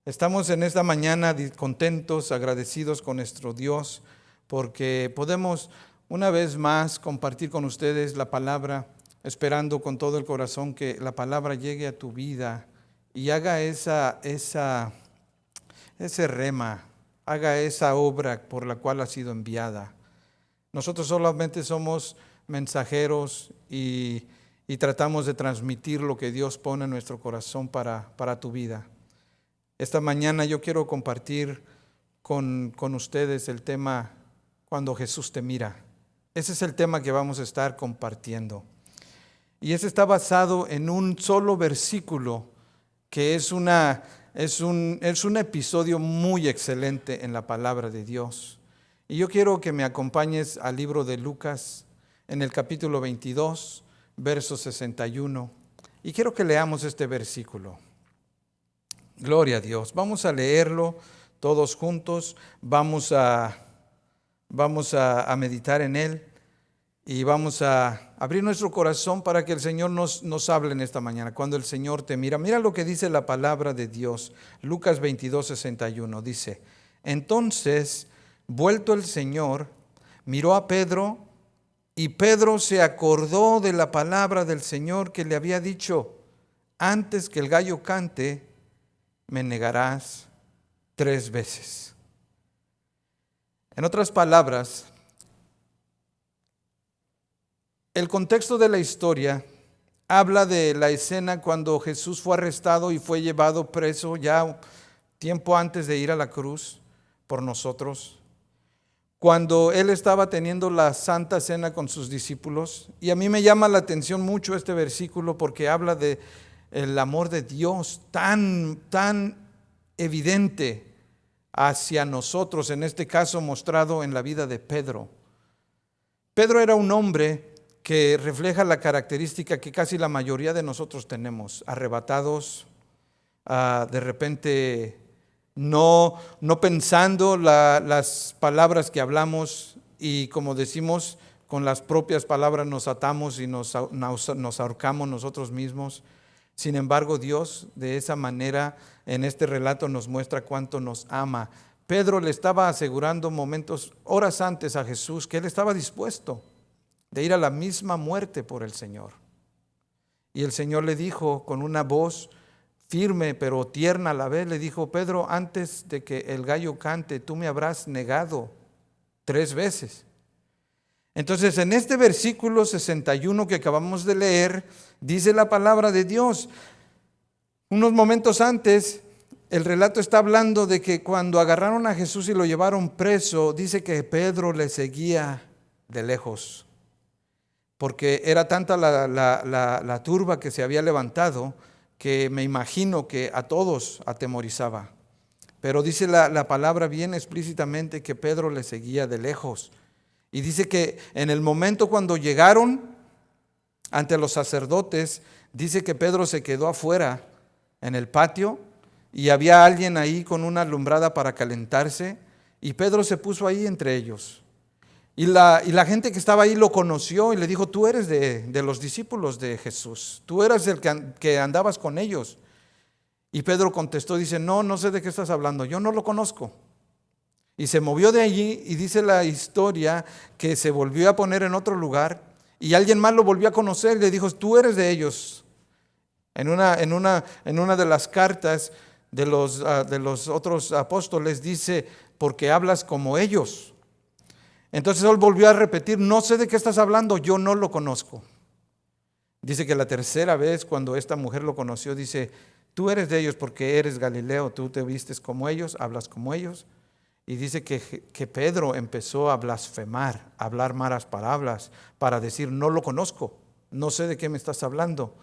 Estamos en esta mañana contentos, agradecidos con nuestro Dios, porque podemos una vez más compartir con ustedes la palabra, esperando con todo el corazón que la palabra llegue a tu vida y haga ese rema, haga esa obra por la cual ha sido enviada. Nosotros solamente somos mensajeros y tratamos de transmitir lo que Dios pone en nuestro corazón para tu vida. Esta mañana yo quiero compartir con ustedes el tema cuando Jesús te mira. Ese es el tema que vamos a estar compartiendo. Y ese está basado en un solo versículo que es un episodio muy excelente en la palabra de Dios. Y yo quiero que me acompañes al libro de Lucas en el capítulo 22, verso 61. Y quiero que leamos este versículo. Gloria a Dios. Vamos a leerlo todos juntos. Vamos a meditar en él y vamos a abrir nuestro corazón para que el Señor nos hable en esta mañana. Cuando el Señor te mira, mira lo que dice la palabra de Dios. Lucas 22, 61 dice: Entonces, vuelto el Señor, miró a Pedro, y Pedro se acordó de la palabra del Señor que le había dicho: antes que el gallo cante, me negarás 3 veces. En otras palabras, el contexto de la historia habla de la escena cuando Jesús fue arrestado y fue llevado preso ya tiempo antes de ir a la cruz por nosotros. Cuando Él estaba teniendo la Santa Cena con sus discípulos. Y a mí me llama la atención mucho este versículo porque habla de el amor de Dios tan evidente hacia nosotros, en este caso mostrado en la vida de Pedro. Pedro era un hombre que refleja la característica que casi la mayoría de nosotros tenemos: arrebatados, de repente no pensando las palabras que hablamos, y como decimos, con las propias palabras nos atamos y nos ahorcamos nosotros mismos. Sin embargo, Dios de esa manera en este relato nos muestra cuánto nos ama. Pedro le estaba asegurando horas antes a Jesús que él estaba dispuesto de ir a la misma muerte por el Señor. Y el Señor le dijo con una voz firme pero tierna a la vez, le dijo: Pedro, antes de que el gallo cante, tú me habrás negado 3 veces. Entonces, en este versículo 61 que acabamos de leer, dice la palabra de Dios. Unos momentos antes, el relato está hablando de que cuando agarraron a Jesús y lo llevaron preso, dice que Pedro le seguía de lejos, porque era tanta la turba que se había levantado, que me imagino que a todos atemorizaba. Pero dice la palabra bien explícitamente que Pedro le seguía de lejos. Y dice que en el momento cuando llegaron ante los sacerdotes, dice que Pedro se quedó afuera en el patio y había alguien ahí con una alumbrada para calentarse, y Pedro se puso ahí entre ellos. Y la gente que estaba ahí lo conoció y le dijo: tú eres de los discípulos de Jesús, tú eras el que andabas con ellos. Y Pedro contestó, dice: no sé de qué estás hablando, yo no lo conozco. Y se movió de allí, y dice la historia que se volvió a poner en otro lugar y alguien más lo volvió a conocer y le dijo: tú eres de ellos. En una de las cartas de los otros apóstoles dice: porque hablas como ellos. Entonces él volvió a repetir: no sé de qué estás hablando, yo no lo conozco. Dice que la tercera vez, cuando esta mujer lo conoció, dice: tú eres de ellos porque eres Galileo, tú te vistes como ellos, hablas como ellos. Y dice que Pedro empezó a blasfemar, a hablar malas palabras, para decir: no lo conozco, no sé de qué me estás hablando.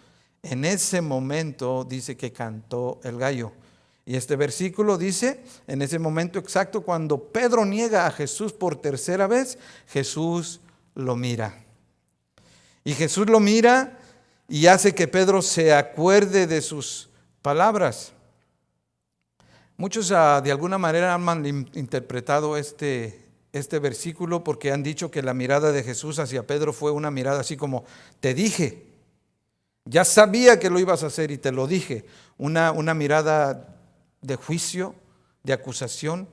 En ese momento dice que cantó el gallo. Y este versículo dice: en ese momento exacto, cuando Pedro niega a Jesús por tercera vez, Jesús lo mira. Y Jesús lo mira y hace que Pedro se acuerde de sus palabras. Muchos de alguna manera han malinterpretado este versículo porque han dicho que la mirada de Jesús hacia Pedro fue una mirada así como: te dije, ya sabía que lo ibas a hacer y te lo dije. Una mirada de juicio, de acusación.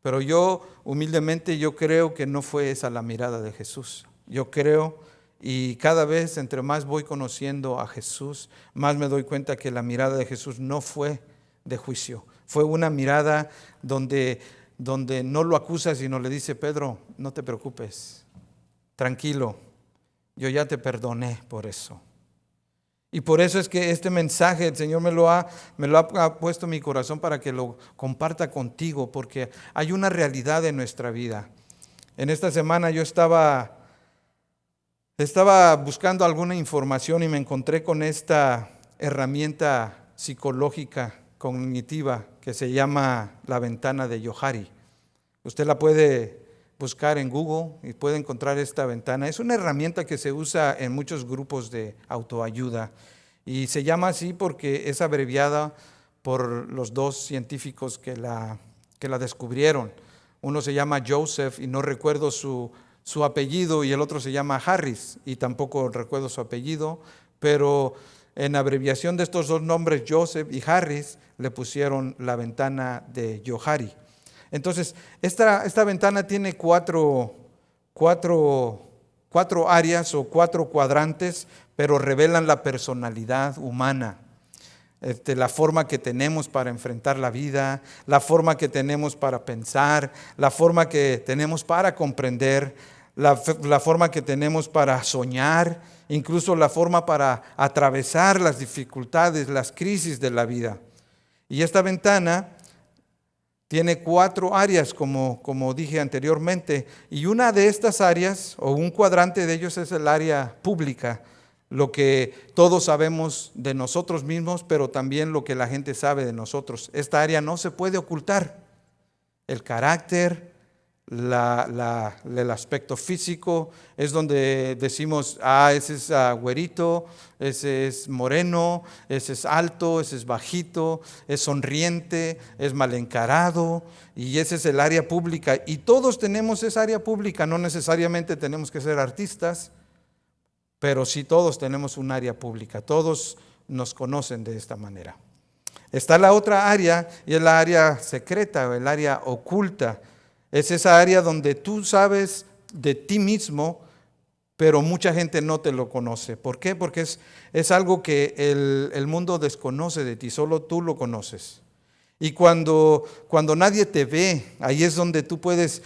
Pero yo, humildemente, yo creo que no fue esa la mirada de Jesús. Yo creo, y cada vez entre más voy conociendo a Jesús, más me doy cuenta que la mirada de Jesús no fue de juicio. Fue una mirada donde no lo acusa, sino le dice: Pedro, no te preocupes, tranquilo, yo ya te perdoné por eso. Y por eso es que este mensaje el Señor me lo ha puesto en mi corazón para que lo comparta contigo, porque hay una realidad en nuestra vida. En esta semana yo estaba buscando alguna información y me encontré con esta herramienta psicológica cognitiva que se llama la ventana de Johari. Usted la puede buscar en Google y puede encontrar esta ventana. Es una herramienta que se usa en muchos grupos de autoayuda y se llama así porque es abreviada por los dos científicos que la descubrieron. Uno se llama Joseph y no recuerdo su apellido, y el otro se llama Harris y tampoco recuerdo su apellido, pero en abreviación de estos dos nombres, Joseph y Harris, le pusieron la ventana de Johari. Entonces, esta ventana tiene cuatro áreas o 4 cuadrantes, pero revelan la personalidad humana. La forma que tenemos para enfrentar la vida, la forma que tenemos para pensar, la forma que tenemos para comprender, la forma que tenemos para soñar, incluso la forma para atravesar las dificultades, las crisis de la vida. Y esta ventana tiene 4 áreas, como dije anteriormente, y una de estas áreas, o un cuadrante de ellos, es el área pública, lo que todos sabemos de nosotros mismos, pero también lo que la gente sabe de nosotros. Esta área no se puede ocultar. El carácter, el aspecto físico, es donde decimos: ese es güerito, ese es moreno, ese es alto, ese es bajito, es sonriente, es mal encarado, y ese es el área pública. Y todos tenemos esa área pública, no necesariamente tenemos que ser artistas, pero sí todos tenemos un área pública, todos nos conocen de esta manera. Está la otra área, y es la área secreta o el área oculta. Es esa área donde tú sabes de ti mismo, pero mucha gente no te lo conoce. ¿Por qué? Porque es algo que el mundo desconoce de ti, solo tú lo conoces. Y cuando nadie te ve, ahí es donde tú puedes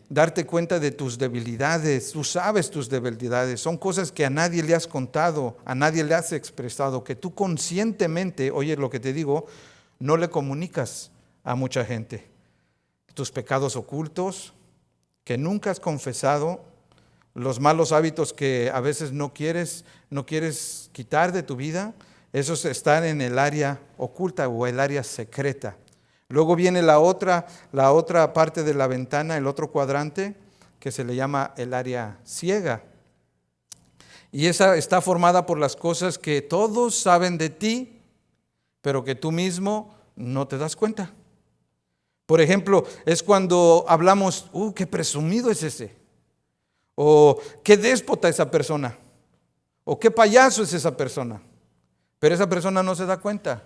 darte cuenta de tus debilidades. Tú sabes tus debilidades, son cosas que a nadie le has contado, a nadie le has expresado, que tú conscientemente, oye lo que te digo, no le comunicas a mucha gente. Tus pecados ocultos que nunca has confesado, los malos hábitos que a veces no quieres quitar de tu vida, esos están en el área oculta o el área secreta. Luego viene la otra parte de la ventana, el otro cuadrante, que se le llama el área ciega. Y esa está formada por las cosas que todos saben de ti, pero que tú mismo no te das cuenta. Por ejemplo, es cuando hablamos: qué presumido es ese, o qué déspota esa persona, o qué payaso es esa persona. Pero esa persona no se da cuenta.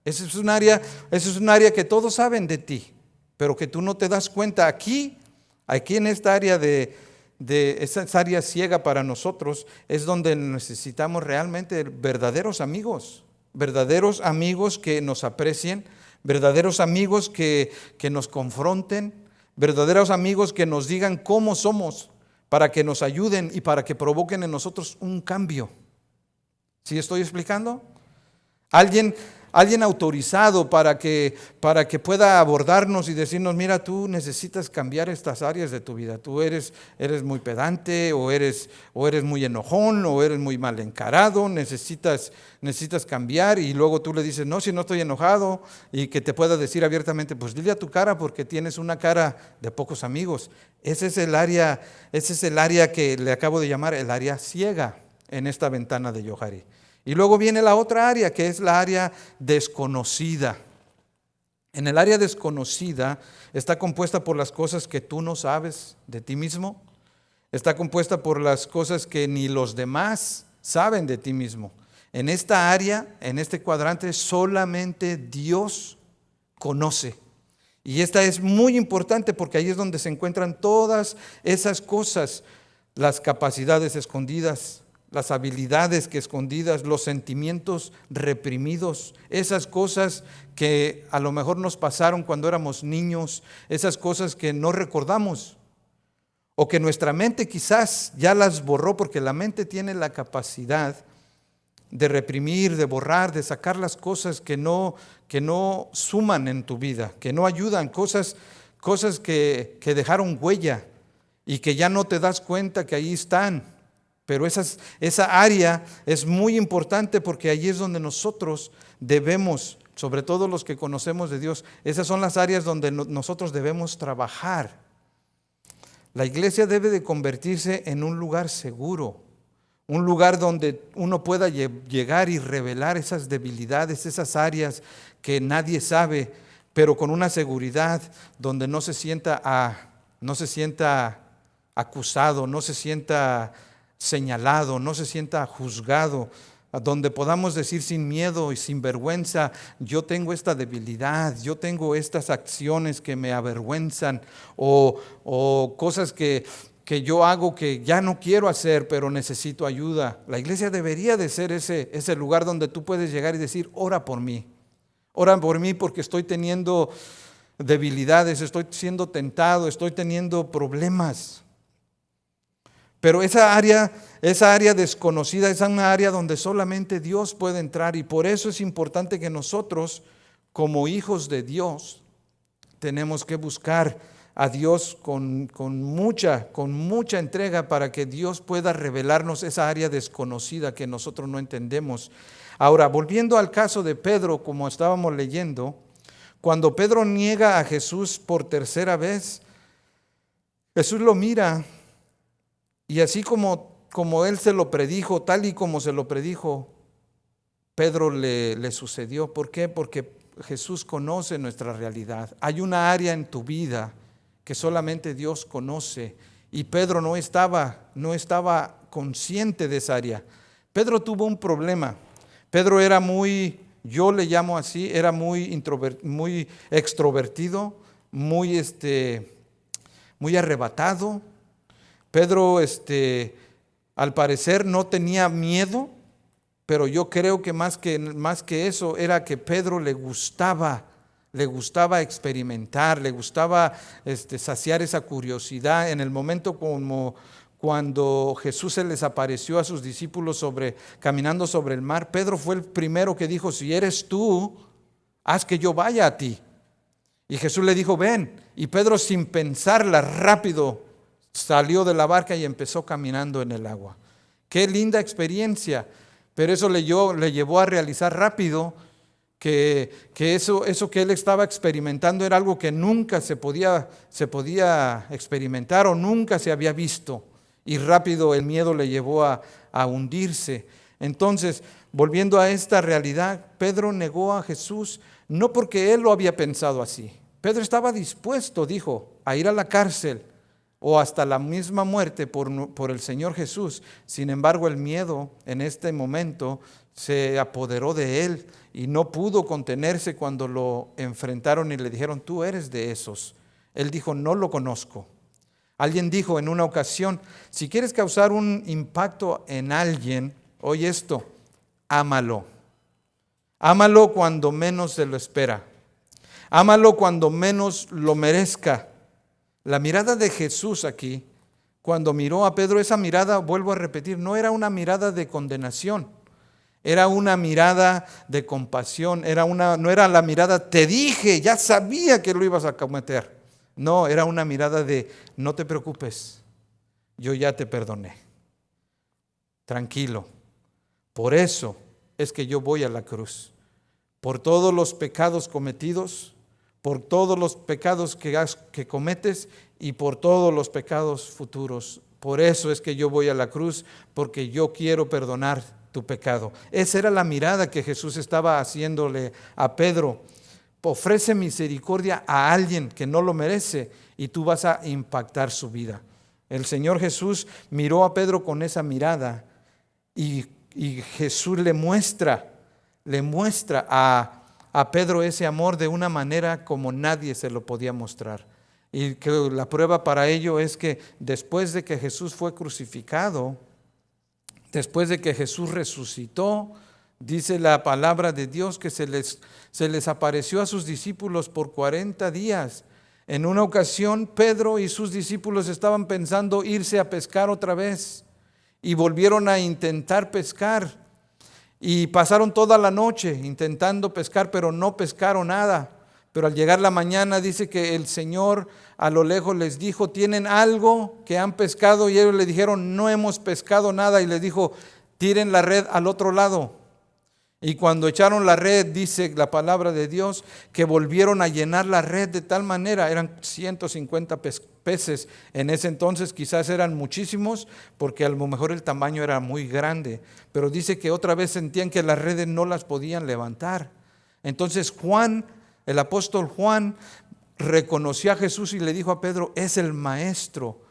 Ese es un área que todos saben de ti, pero que tú no te das cuenta. Aquí en esta área esa área ciega para nosotros, es donde necesitamos realmente verdaderos amigos que nos aprecien, verdaderos amigos que nos confronten, verdaderos amigos que nos digan cómo somos, para que nos ayuden y para que provoquen en nosotros un cambio. ¿Sí estoy explicando? Alguien autorizado para que pueda abordarnos y decirnos: mira, tú necesitas cambiar estas áreas de tu vida. Tú eres muy pedante, o eres muy enojón, o eres muy mal encarado, necesitas cambiar. Y luego tú le dices: no, si no estoy enojado, y que te pueda decir abiertamente: pues dile a tu cara, porque tienes una cara de pocos amigos. Ese es el área que le acabo de llamar el área ciega en esta ventana de Johari. Y luego viene la otra área, que es la área desconocida. En el área desconocida está compuesta por las cosas que tú no sabes de ti mismo. Está compuesta por las cosas que ni los demás saben de ti mismo. En esta área, en este cuadrante, solamente Dios conoce. Y esta es muy importante porque ahí es donde se encuentran todas esas cosas, las capacidades escondidas, las habilidades que escondidas, los sentimientos reprimidos, esas cosas que a lo mejor nos pasaron cuando éramos niños, esas cosas que no recordamos o que nuestra mente quizás ya las borró, porque la mente tiene la capacidad de reprimir, de borrar, de sacar las cosas que no suman en tu vida, que no ayudan, cosas que dejaron huella y que ya no te das cuenta que ahí están. Pero esa área es muy importante porque allí es donde nosotros debemos, sobre todo los que conocemos de Dios, esas son las áreas donde nosotros debemos trabajar. La iglesia debe de convertirse en un lugar seguro, un lugar donde uno pueda llegar y revelar esas debilidades, esas áreas que nadie sabe, pero con una seguridad donde no se sienta acusado, no se sienta señalado, no se sienta juzgado, donde podamos decir sin miedo y sin vergüenza: yo tengo esta debilidad, yo tengo estas acciones que me avergüenzan, o cosas que yo hago que ya no quiero hacer, pero necesito ayuda. La iglesia debería de ser ese lugar donde tú puedes llegar y decir: ora por mí porque estoy teniendo debilidades, estoy siendo tentado, estoy teniendo problemas. Pero esa área desconocida es una área donde solamente Dios puede entrar, y por eso es importante que nosotros, como hijos de Dios, tenemos que buscar a Dios con mucha entrega para que Dios pueda revelarnos esa área desconocida que nosotros no entendemos. Ahora, volviendo al caso de Pedro, como estábamos leyendo, cuando Pedro niega a Jesús por tercera vez, Jesús lo mira, y así como él se lo predijo, tal y como se lo predijo, Pedro le sucedió. ¿Por qué? Porque Jesús conoce nuestra realidad. Hay una área en tu vida que solamente Dios conoce, y Pedro no estaba consciente de esa área. Pedro tuvo un problema. Pedro era yo le llamo así, era muy extrovertido, muy arrebatado. Pedro, al parecer no tenía miedo, pero yo creo que más que eso era que Pedro le gustaba experimentar, le gustaba saciar esa curiosidad. En el momento como cuando Jesús se les apareció a sus discípulos caminando sobre el mar, Pedro fue el primero que dijo: si eres tú, haz que yo vaya a ti. Y Jesús le dijo: ven. Y Pedro, sin pensarla, rápido salió de la barca y empezó caminando en el agua. Qué linda experiencia, pero eso le llevó a realizar rápido que eso que él estaba experimentando era algo que nunca se podía experimentar o nunca se había visto, y rápido el miedo le llevó a hundirse. Entonces, volviendo a esta realidad, Pedro negó a Jesús no porque él lo había pensado así. Pedro estaba dispuesto, dijo, a ir a la cárcel o hasta la misma muerte por el Señor Jesús. Sin embargo, el miedo en este momento se apoderó de él y no pudo contenerse cuando lo enfrentaron y le dijeron: tú eres de esos. Él dijo: no lo conozco. Alguien dijo en una ocasión: si quieres causar un impacto en alguien, oye esto, ámalo. Ámalo cuando menos se lo espera. Ámalo cuando menos lo merezca. La mirada de Jesús aquí, cuando miró a Pedro, esa mirada, vuelvo a repetir, no era una mirada de condenación, era una mirada de compasión, no era la mirada: te dije, ya sabía que lo ibas a cometer. No, era una mirada de: no te preocupes, yo ya te perdoné. Tranquilo. Por eso es que yo voy a la cruz. Por todos los pecados cometidos, por todos los pecados que cometes y por todos los pecados futuros. Por eso es que yo voy a la cruz, porque yo quiero perdonar tu pecado. Esa era la mirada que Jesús estaba haciéndole a Pedro. Ofrece misericordia a alguien que no lo merece y tú vas a impactar su vida. El Señor Jesús miró a Pedro con esa mirada, y y Jesús le muestra a Pedro ese amor de una manera como nadie se lo podía mostrar. Y que la prueba para ello es que después de que Jesús fue crucificado, después de que Jesús resucitó, dice la palabra de Dios que se les apareció a sus discípulos por 40 días. En una ocasión, Pedro y sus discípulos estaban pensando irse a pescar otra vez y volvieron a intentar pescar. Y pasaron toda la noche intentando pescar, pero no pescaron nada. Pero al llegar la mañana dice que el Señor a lo lejos les dijo, ¿tienen algo que han pescado? Y ellos le dijeron, no hemos pescado nada. Y les dijo, tiren la red al otro lado. Y cuando echaron la red, dice la palabra de Dios, que volvieron a llenar la red de tal manera, eran 150 peces. En ese entonces quizás eran muchísimos, porque a lo mejor el tamaño era muy grande. Pero dice que otra vez sentían que las redes no las podían levantar. Entonces Juan, el apóstol Juan, reconoció a Jesús y le dijo a Pedro, es el maestro.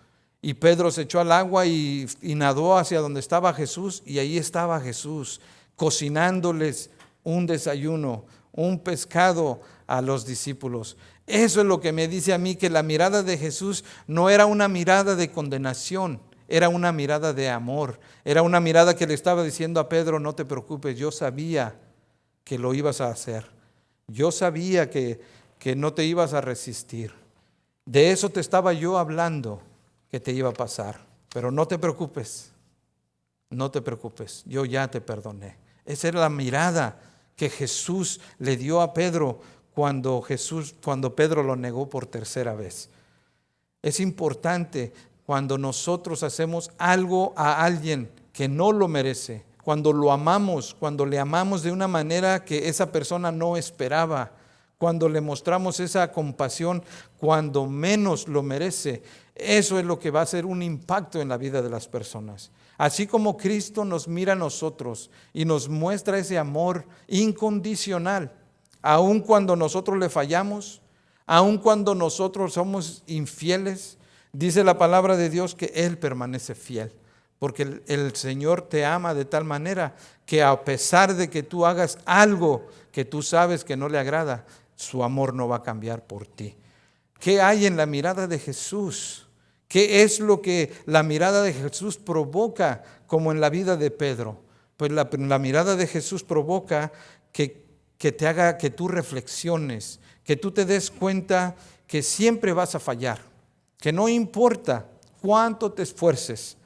Y Pedro se echó al agua y nadó hacia donde estaba Jesús, y ahí estaba Jesús, cocinándoles un desayuno, un pescado a los discípulos. Eso es lo que me dice a mí, que la mirada de Jesús no era una mirada de condenación, era una mirada de amor, era una mirada que le estaba diciendo a Pedro, no te preocupes, yo sabía que lo ibas a hacer, yo sabía que no te ibas a resistir, de eso te estaba yo hablando que te iba a pasar, pero no te preocupes, yo ya te perdoné. Esa era la mirada que Jesús le dio a Pedro cuando Pedro lo negó por tercera vez. Es importante cuando nosotros hacemos algo a alguien que no lo merece, cuando lo amamos, cuando le amamos de una manera que esa persona no esperaba, cuando le mostramos esa compasión cuando menos lo merece, eso es lo que va a hacer un impacto en la vida de las personas. Así como Cristo nos mira a nosotros y nos muestra ese amor incondicional, aun cuando nosotros le fallamos, aun cuando nosotros somos infieles, dice la palabra de Dios que Él permanece fiel, porque el Señor te ama de tal manera que a pesar de que tú hagas algo que tú sabes que no le agrada, su amor no va a cambiar por ti. ¿Qué hay en la mirada de Jesús? ¿Qué es lo que la mirada de Jesús provoca como en la vida de Pedro? Pues la mirada de Jesús provoca que te haga que tú reflexiones, que tú te des cuenta que siempre vas a fallar, que no importa cuánto te esfuerces,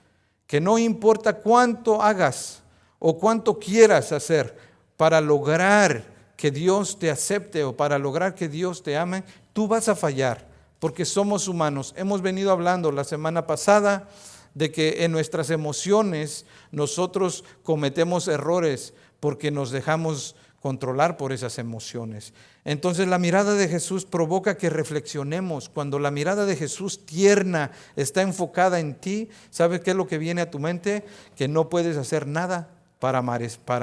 que no importa cuánto hagas o cuánto quieras hacer para lograr que Dios te acepte o para lograr que Dios te ame, tú vas a fallar. Porque somos humanos. Hemos venido hablando la semana pasada de que en nuestras emociones nosotros cometemos errores porque nos dejamos controlar por esas emociones. Entonces la mirada de Jesús provoca que reflexionemos. Cuando la mirada de Jesús tierna está enfocada en ti, ¿sabes qué es lo que viene a tu mente? Que no puedes hacer nada para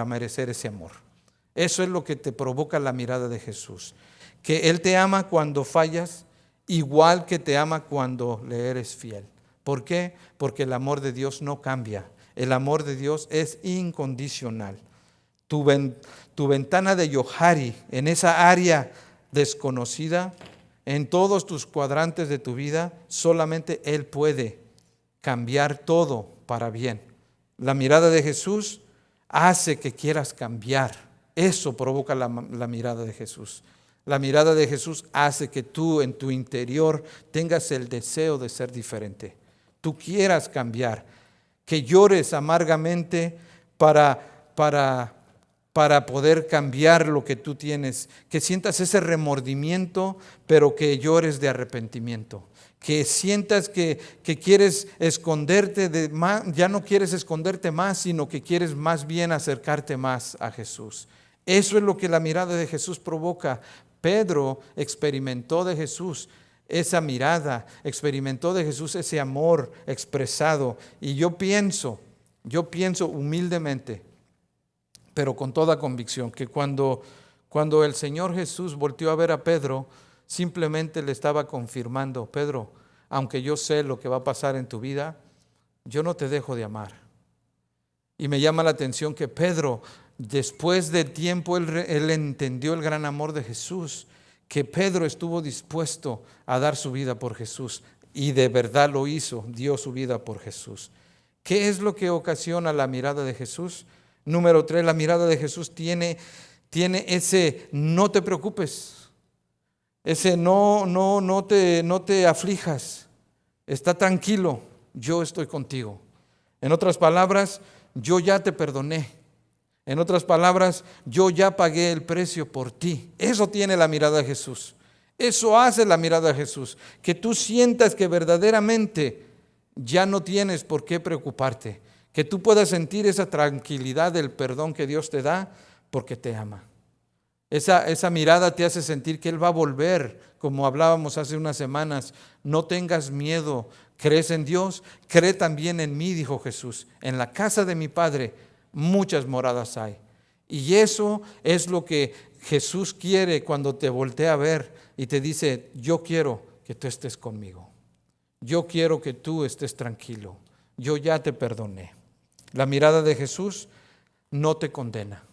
merecer ese amor. Eso es lo que te provoca la mirada de Jesús. Que Él te ama cuando fallas, igual que te ama cuando le eres fiel. ¿Por qué? Porque el amor de Dios no cambia. El amor de Dios es incondicional. Tu ventana de Yohari, en esa área desconocida, en todos tus cuadrantes de tu vida, solamente Él puede cambiar todo para bien. La mirada de Jesús hace que quieras cambiar. Eso provoca la mirada de Jesús. La mirada de Jesús hace que tú en tu interior tengas el deseo de ser diferente. Tú quieras cambiar, que llores amargamente para poder cambiar lo que tú tienes, que sientas ese remordimiento, pero que llores de arrepentimiento, que sientas que quieres esconderte de más, ya no quieres esconderte más, sino que quieres más bien acercarte más a Jesús. Eso es lo que la mirada de Jesús provoca. Pedro experimentó de Jesús esa mirada, experimentó de Jesús ese amor expresado. Y yo pienso humildemente, pero con toda convicción, que cuando el Señor Jesús volteó a ver a Pedro, simplemente le estaba confirmando: Pedro, aunque yo sé lo que va a pasar en tu vida, yo no te dejo de amar. Y me llama la atención que Pedro, después de tiempo, él entendió el gran amor de Jesús, que Pedro estuvo dispuesto a dar su vida por Jesús. Y de verdad lo hizo, dio su vida por Jesús. ¿Qué es lo que ocasiona la mirada de Jesús? Número 3, la mirada de Jesús tiene ese no te preocupes, ese no te aflijas, está tranquilo, yo estoy contigo. En otras palabras, yo ya te perdoné. En otras palabras, yo ya pagué el precio por ti. Eso tiene la mirada de Jesús. Eso hace la mirada de Jesús, que tú sientas que verdaderamente ya no tienes por qué preocuparte, que tú puedas sentir esa tranquilidad del perdón que Dios te da porque te ama. Esa mirada te hace sentir que Él va a volver, como hablábamos hace unas semanas. No tengas miedo, crees en Dios, cree también en mí, dijo Jesús. En la casa de mi Padre muchas moradas hay. Y eso es lo que Jesús quiere cuando te voltea a ver y te dice, yo quiero que tú estés conmigo. Yo quiero que tú estés tranquilo. Yo ya te perdoné. La mirada de Jesús no te condena.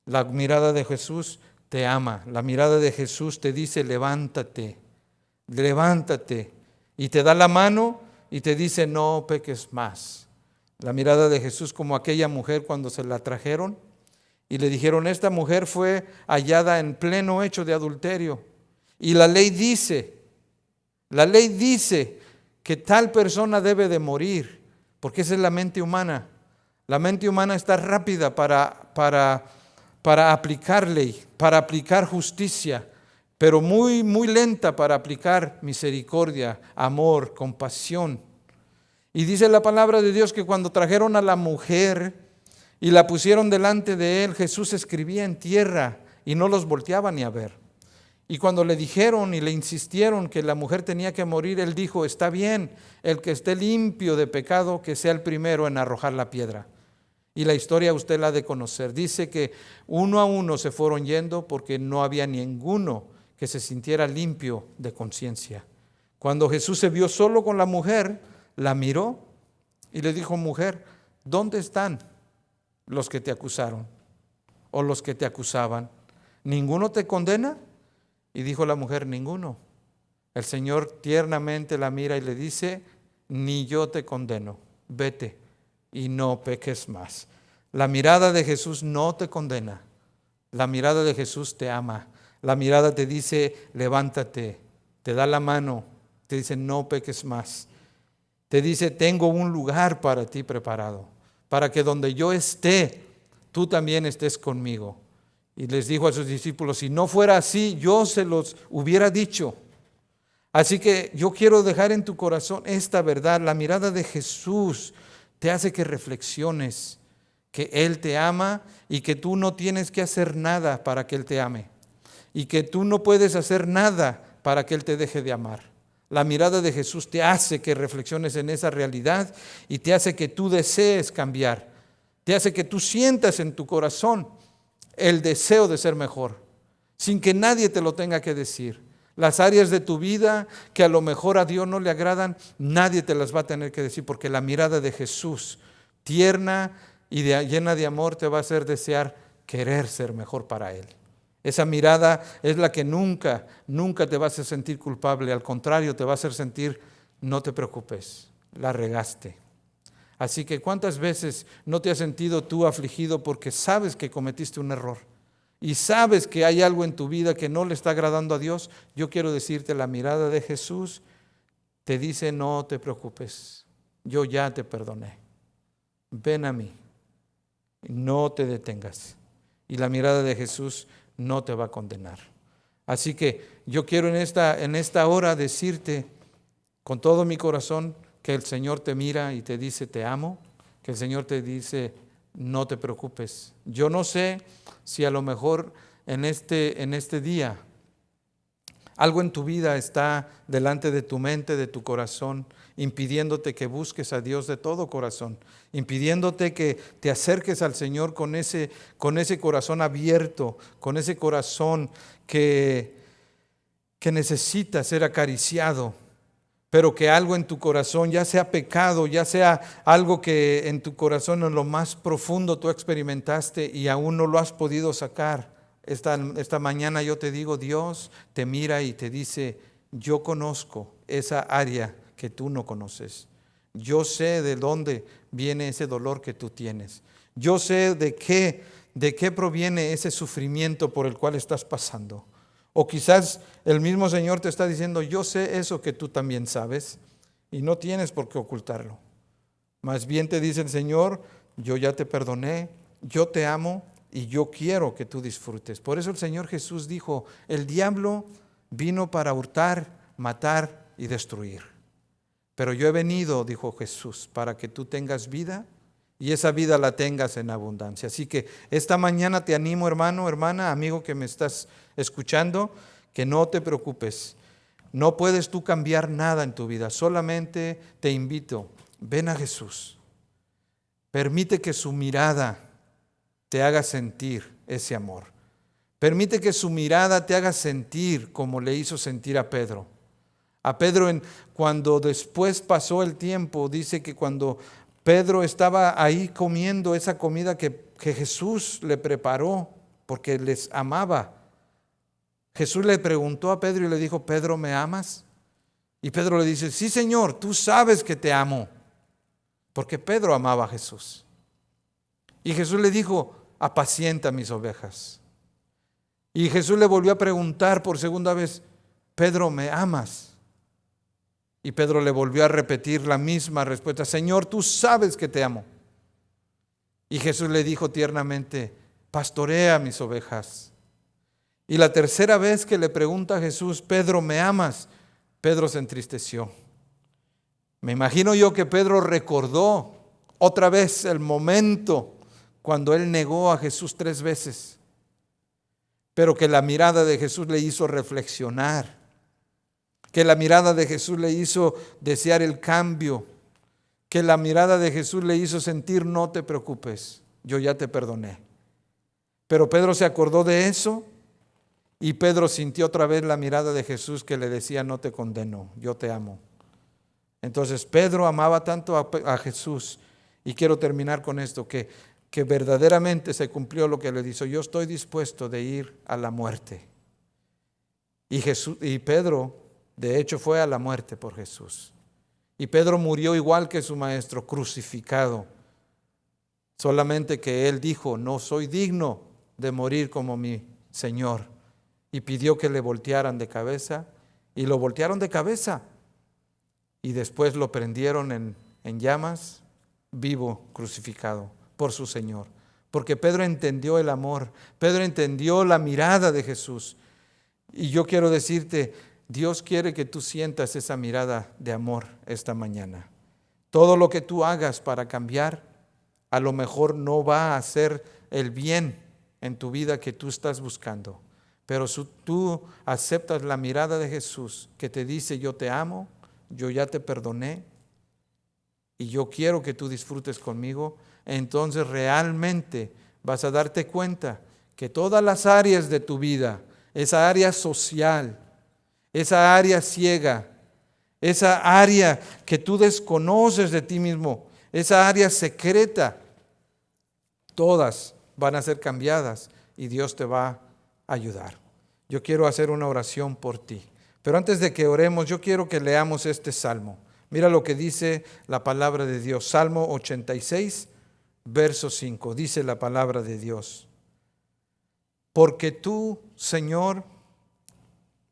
La mirada de Jesús te ama. La mirada de Jesús te dice, levántate, levántate. Y te da la mano y te dice, no peques más. La mirada de Jesús como aquella mujer cuando se la trajeron y le dijeron, esta mujer fue hallada en pleno hecho de adulterio. Y la ley dice que tal persona debe de morir, porque esa es la mente humana. La mente humana está rápida para aplicar ley, para aplicar justicia, pero muy, muy lenta para aplicar misericordia, amor, compasión. Y dice la palabra de Dios que cuando trajeron a la mujer y la pusieron delante de él, Jesús escribía en tierra y no los volteaba ni a ver. Y cuando le dijeron y le insistieron que la mujer tenía que morir, él dijo, está bien, el que esté limpio de pecado, que sea el primero en arrojar la piedra. Y la historia usted la ha de conocer. Dice que uno a uno se fueron yendo porque no había ninguno que se sintiera limpio de conciencia. Cuando Jesús se vio solo con la mujer, la miró y le dijo, mujer, ¿dónde están los que te acusaron o los que te acusaban? ¿Ninguno te condena? Y dijo la mujer, ninguno. El Señor tiernamente la mira y le dice, ni yo te condeno, vete y no peques más. La mirada de Jesús no te condena. La mirada de Jesús te ama. La mirada te dice, levántate, te da la mano, te dice, no peques más. Te dice, tengo un lugar para ti preparado, para que donde yo esté, tú también estés conmigo. Y les dijo a sus discípulos, si no fuera así, yo se los hubiera dicho. Así que yo quiero dejar en tu corazón esta verdad. La mirada de Jesús te hace que reflexiones que Él te ama y que tú no tienes que hacer nada para que Él te ame. Y que tú no puedes hacer nada para que Él te deje de amar. La mirada de Jesús te hace que reflexiones en esa realidad y te hace que tú desees cambiar. Te hace que tú sientas en tu corazón el deseo de ser mejor, sin que nadie te lo tenga que decir. Las áreas de tu vida que a lo mejor a Dios no le agradan, nadie te las va a tener que decir, porque la mirada de Jesús, tierna y llena de amor, te va a hacer desear querer ser mejor para Él. Esa mirada es la que nunca te va a hacer sentir culpable, al contrario, te va a hacer sentir, no te preocupes, la regaste. Así que ¿cuántas veces no te has sentido tú afligido porque sabes que cometiste un error y sabes que hay algo en tu vida que no le está agradando a Dios? Yo quiero decirte, la mirada de Jesús te dice, no te preocupes, yo ya te perdoné, ven a mí, no te detengas. Y la mirada de Jesús no te va a condenar. Así que yo quiero en esta hora decirte con todo mi corazón que el Señor te mira y te dice, te amo, que el Señor te dice, no te preocupes. Yo no sé si a lo mejor en este día algo en tu vida está delante de tu mente, de tu corazón, impidiéndote que busques a Dios de todo corazón, impidiéndote que te acerques al Señor con ese corazón abierto, con ese corazón que necesita ser acariciado. pero que algo en tu corazón, ya sea pecado, ya sea algo que en tu corazón en lo más profundo tú experimentaste y aún no lo has podido sacar. Esta mañana yo te digo, Dios te mira y te dice, yo conozco esa área que tú no conoces. Yo sé de dónde viene ese dolor que tú tienes. Yo sé de qué proviene ese sufrimiento por el cual estás pasando. O quizás el mismo Señor te está diciendo, yo sé eso que tú también sabes y no tienes por qué ocultarlo. Más bien te dice el Señor, yo ya te perdoné, yo te amo y yo quiero que tú disfrutes. Por eso el Señor Jesús dijo, el diablo vino para hurtar, matar y destruir. Pero yo he venido, dijo Jesús, para que tú tengas vida y esa vida la tengas en abundancia. Así que esta mañana te animo, hermano, hermana, amigo que me estás escuchando, que no te preocupes. No puedes tú cambiar nada en tu vida. Solamente te invito, ven a Jesús. Permite que su mirada te haga sentir ese amor. Permite que su mirada te haga sentir como le hizo sentir a Pedro. A Pedro, cuando después pasó el tiempo, dice que cuando Pedro estaba ahí comiendo esa comida que Jesús le preparó porque les amaba, Jesús le preguntó a Pedro y le dijo, Pedro, ¿me amas? Y Pedro le dice, sí, Señor, tú sabes que te amo, porque Pedro amaba a Jesús. Y Jesús le dijo, apacienta mis ovejas. Y Jesús le volvió a preguntar por segunda vez, Pedro, ¿me amas? Y Pedro le volvió a repetir la misma respuesta, Señor, tú sabes que te amo. Y Jesús le dijo tiernamente, pastorea mis ovejas. Y la tercera vez que le pregunta a Jesús, Pedro, ¿me amas? Pedro se entristeció. Me imagino yo que Pedro recordó otra vez el momento cuando él negó a Jesús 3 veces, pero que la mirada de Jesús le hizo reflexionar, que la mirada de Jesús le hizo desear el cambio, que la mirada de Jesús le hizo sentir, no te preocupes, yo ya te perdoné. Pero Pedro se acordó de eso y Pedro sintió otra vez la mirada de Jesús que le decía, no te condeno, yo te amo. Entonces Pedro amaba tanto a Jesús, y quiero terminar con esto, que verdaderamente se cumplió lo que le dijo, yo estoy dispuesto de ir a la muerte. Y Pedro, de hecho, fue a la muerte por Jesús. Y Pedro murió igual que su maestro, crucificado. Solamente que él dijo, no soy digno de morir como mi Señor. Y pidió que le voltearan de cabeza, y lo voltearon de cabeza. Y después lo prendieron en llamas, vivo, crucificado por su Señor. Porque Pedro entendió el amor, Pedro entendió la mirada de Jesús. Y yo quiero decirte, Dios quiere que tú sientas esa mirada de amor esta mañana. Todo lo que tú hagas para cambiar, a lo mejor no va a hacer el bien en tu vida que tú estás buscando. Pero si tú aceptas la mirada de Jesús que te dice, yo te amo, yo ya te perdoné y yo quiero que tú disfrutes conmigo, entonces realmente vas a darte cuenta que todas las áreas de tu vida, esa área social, esa área ciega, esa área que tú desconoces de ti mismo, esa área secreta, todas van a ser cambiadas y Dios te va a ayudar. Yo quiero hacer una oración por ti. Pero antes de que oremos, yo quiero que leamos este salmo. Mira lo que dice la palabra de Dios. Salmo 86, verso 5. Dice la palabra de Dios. Porque tú, Señor,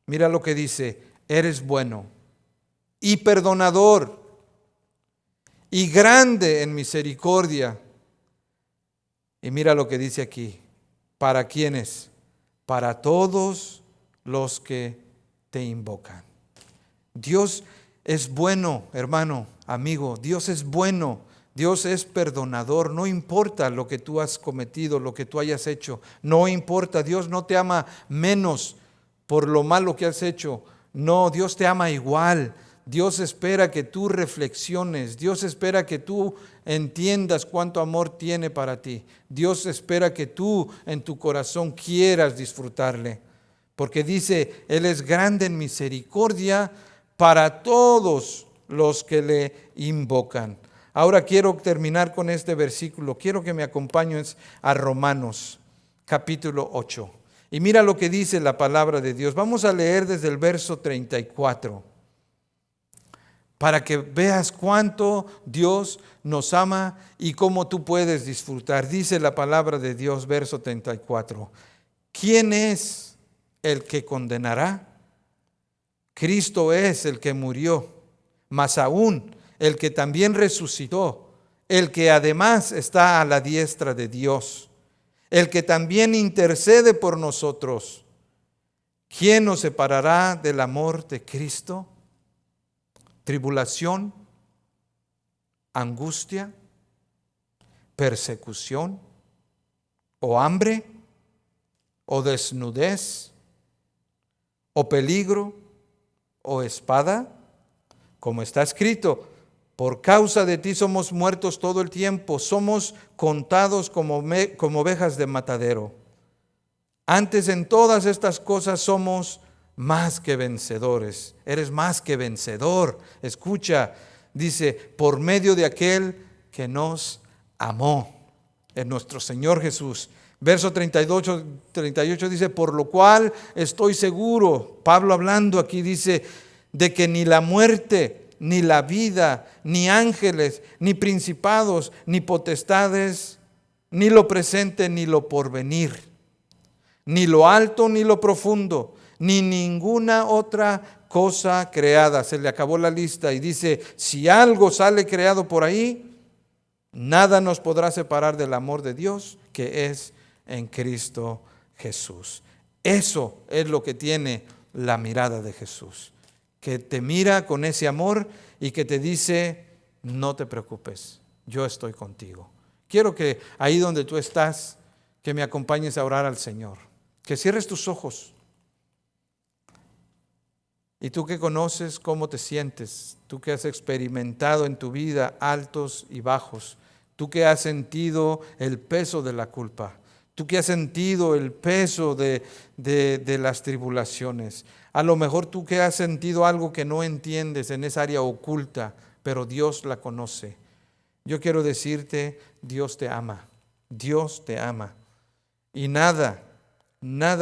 mira lo que dice, eres bueno y perdonador y grande en misericordia. Y mira lo que dice aquí. ¿Para quiénes? Para todos los que te invocan. Dios es bueno, hermano, amigo. Dios es bueno. Dios es perdonador. No importa lo que tú has cometido, lo que tú hayas hecho. No importa. Dios no te ama menos por lo malo que has hecho. No, Dios te ama igual. Dios espera que tú reflexiones. Dios espera que tú entiendas cuánto amor tiene para ti. Dios espera que tú en tu corazón quieras disfrutarle. Porque dice, Él es grande en misericordia para todos los que le invocan. Ahora quiero terminar con este versículo. Quiero que me acompañes a Romanos capítulo 8. Y mira lo que dice la palabra de Dios. Vamos a leer desde el verso 34. Para que veas cuánto Dios nos ama y cómo tú puedes disfrutar. Dice la palabra de Dios, verso 34. ¿Quién es el que condenará? Cristo es el que murió, más aún el que también resucitó, el que además está a la diestra de Dios, el que también intercede por nosotros. ¿Quién nos separará del amor de Cristo? ¿Tribulación? ¿Angustia? ¿Persecución? ¿O hambre? ¿O desnudez? ¿O peligro? ¿O espada? Como está escrito, por causa de ti somos muertos todo el tiempo, somos contados como ovejas de matadero. Antes en todas estas cosas somos más que vencedores. Eres más que vencedor. Escucha, dice, por medio de aquel que nos amó, en nuestro Señor Jesús. Verso 38 dice, por lo cual estoy seguro, Pablo hablando aquí dice, de que ni la muerte, ni la vida, ni ángeles, ni principados, ni potestades, ni lo presente, ni lo porvenir, ni lo alto, ni lo profundo, ni ninguna otra cosa creada. Se le acabó la lista y dice, si algo sale creado por ahí, nada nos podrá separar del amor de Dios que es en Cristo Jesús. Eso es lo que tiene la mirada de Jesús, que te mira con ese amor y que te dice, no te preocupes, yo estoy contigo. Quiero que ahí donde tú estás, que me acompañes a orar al Señor, que cierres tus ojos. Y tú que conoces cómo te sientes, tú que has experimentado en tu vida altos y bajos, tú que has sentido el peso de la culpa, tú que has sentido el peso de las tribulaciones, a lo mejor tú que has sentido algo que no entiendes en esa área oculta, pero Dios la conoce. Yo quiero decirte, Dios te ama, Dios te ama. Y nada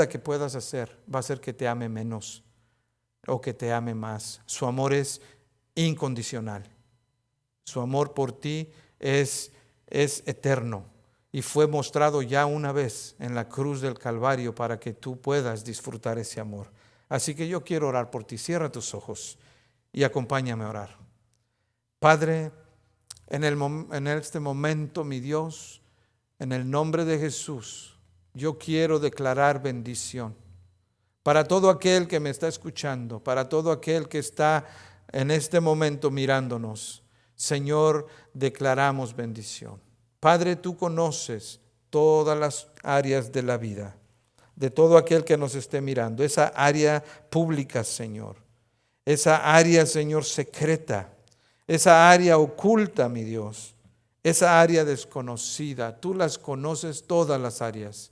que puedas hacer va a hacer que te ame menos o que te ame más. Su amor es incondicional. Su amor por ti es eterno y fue mostrado ya una vez en la cruz del Calvario para que tú puedas disfrutar ese amor. Así que yo quiero orar por ti. Cierra tus ojos y acompáñame a orar. Padre, en este momento, mi Dios, en el nombre de Jesús, yo quiero declarar bendición para todo aquel que me está escuchando, para todo aquel que está en este momento mirándonos. Señor, declaramos bendición. Padre, tú conoces todas las áreas de la vida de todo aquel que nos esté mirando, esa área pública, Señor, esa área, Señor, secreta, esa área oculta, mi Dios, esa área desconocida. Tú las conoces todas las áreas.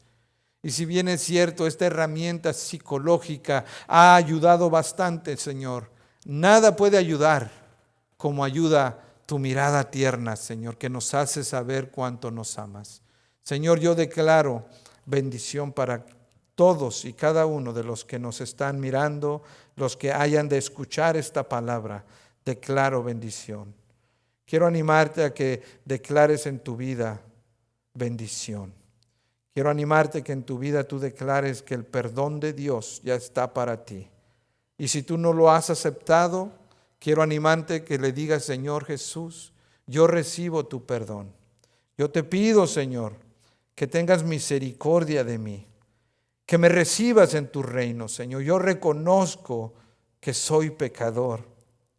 Y si bien es cierto, esta herramienta psicológica ha ayudado bastante, Señor, nada puede ayudar como ayuda tu mirada tierna, Señor, que nos hace saber cuánto nos amas. Señor, yo declaro bendición para todos y cada uno de los que nos están mirando, los que hayan de escuchar esta palabra. Declaro bendición. Quiero animarte a que declares en tu vida bendición. Quiero animarte que en tu vida tú declares que el perdón de Dios ya está para ti. Y si tú no lo has aceptado, quiero animarte que le digas, Señor Jesús, yo recibo tu perdón. Yo te pido, Señor, que tengas misericordia de mí, que me recibas en tu reino, Señor. Yo reconozco que soy pecador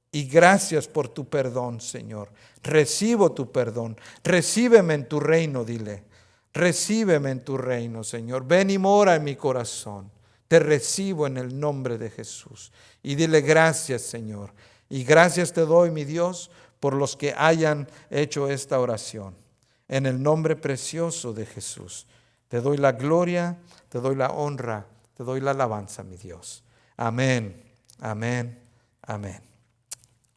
y gracias por tu perdón, Señor. Recibo tu perdón. Recíbeme en tu reino, dile. Recíbeme en tu reino, Señor. Ven y mora en mi corazón. Te recibo en el nombre de Jesús. Y dile gracias, Señor. Y gracias te doy, mi Dios, por los que hayan hecho esta oración. En el nombre precioso de Jesús. Te doy la gloria, te doy la honra, te doy la alabanza, mi Dios. Amén, amén, amén.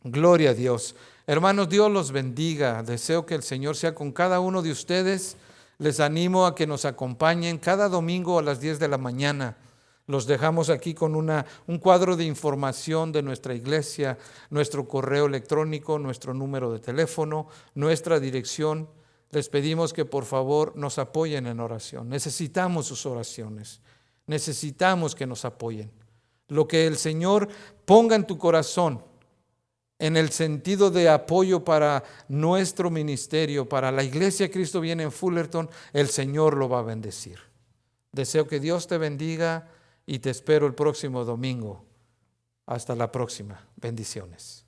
Gloria a Dios. Hermanos, Dios los bendiga. Deseo que el Señor sea con cada uno de ustedes. Les animo a que nos acompañen cada domingo a las 10 de la mañana. Los dejamos aquí con un cuadro de información de nuestra iglesia, nuestro correo electrónico, nuestro número de teléfono, nuestra dirección. Les pedimos que por favor nos apoyen en oración. Necesitamos sus oraciones. Necesitamos que nos apoyen. Lo que el Señor ponga en tu corazón, en el sentido de apoyo para nuestro ministerio, para la iglesia Cristo viene en Fullerton, el Señor lo va a bendecir. Deseo que Dios te bendiga y te espero el próximo domingo. Hasta la próxima. Bendiciones.